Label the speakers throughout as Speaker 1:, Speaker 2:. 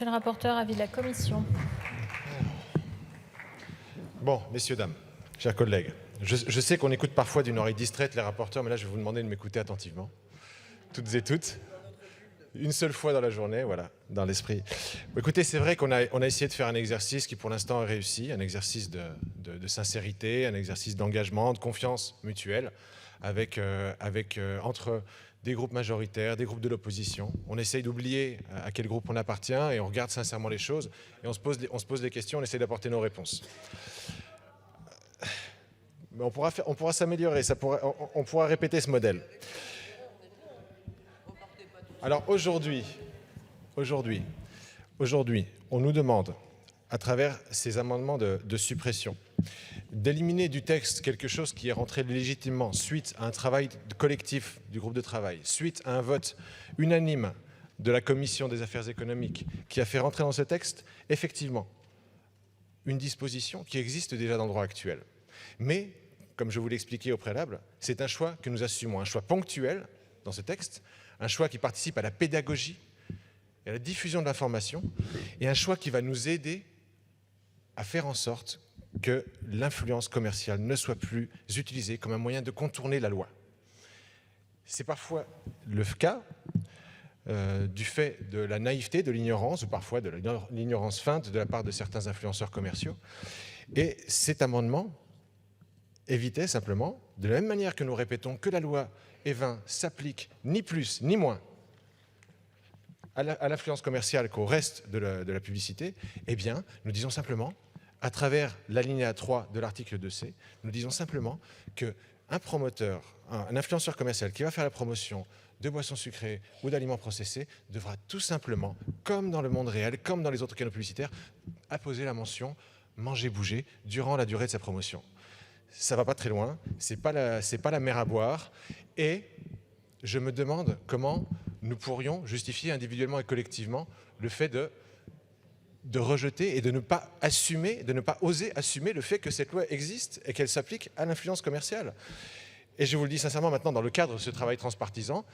Speaker 1: Monsieur le rapporteur, avis de la commission.
Speaker 2: Bon, messieurs, dames, chers collègues, je sais qu'on écoute parfois d'une oreille distraite les rapporteurs, mais là, je vais vous demander de m'écouter attentivement. Toutes et toutes. Une seule fois dans la journée, voilà, dans l'esprit. Écoutez, c'est vrai qu'on a essayé de faire un exercice qui, pour l'instant, a réussi, un exercice de sincérité, un exercice d'engagement, de confiance mutuelle, entre des groupes majoritaires, des groupes de l'opposition. On essaye d'oublier à quel groupe on appartient et on regarde sincèrement les choses et on se pose des questions, on essaie d'apporter nos réponses. Mais on pourra s'améliorer, on pourra répéter ce modèle. Alors aujourd'hui, on nous demande, à travers ces amendements de suppression, d'éliminer du texte quelque chose qui est rentré légitimement suite à un travail collectif du groupe de travail, suite à un vote unanime de la Commission des affaires économiques, qui a fait rentrer dans ce texte, effectivement, une disposition qui existe déjà dans le droit actuel. Mais, comme je vous l'ai expliqué au préalable, c'est un choix que nous assumons, un choix ponctuel dans ce texte, un choix qui participe à la pédagogie et à la diffusion de l'information, et un choix qui va nous aider à faire en sorte que l'influence commerciale ne soit plus utilisée comme un moyen de contourner la loi. C'est parfois le cas du fait de la naïveté, de l'ignorance, ou parfois de l'ignorance feinte de la part de certains influenceurs commerciaux. Et cet amendement évitait simplement, de la même manière que nous répétons que la loi Evin s'applique ni plus ni moins à l'influence commerciale qu'au reste de la publicité, eh bien, nous disons simplement, à travers l'alinéa 3 de l'article 2C, nous disons simplement qu'un promoteur, un influenceur commercial qui va faire la promotion de boissons sucrées ou d'aliments processés devra tout simplement, comme dans le monde réel, comme dans les autres canaux publicitaires, apposer la mention « manger, bouger » durant la durée de sa promotion. Ça ne va pas très loin, c'est pas la mer à boire, et je me demande comment nous pourrions justifier individuellement et collectivement le fait de rejeter et de ne pas assumer, de ne pas oser assumer le fait que cette loi existe et qu'elle s'applique à l'influence commerciale. Et je vous le dis sincèrement maintenant, dans le cadre de ce travail transpartisan,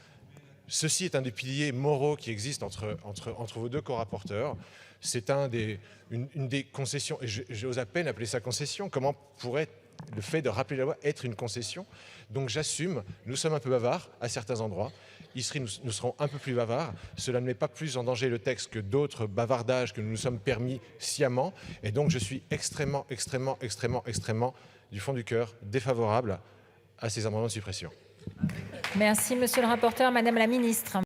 Speaker 2: ceci est un des piliers moraux qui existent entre vos deux co-rapporteurs. C'est une des concessions, et j'ose à peine appeler ça concession. Comment pourrait le fait de rappeler la loi être une concession? Donc j'assume, nous sommes un peu bavards à certains endroits, ici nous serons un peu plus bavards, cela ne met pas plus en danger le texte que d'autres bavardages que nous nous sommes permis sciemment, et donc je suis extrêmement, du fond du cœur, défavorable à ces amendements de suppression.
Speaker 1: Merci, monsieur le rapporteur. Madame la ministre.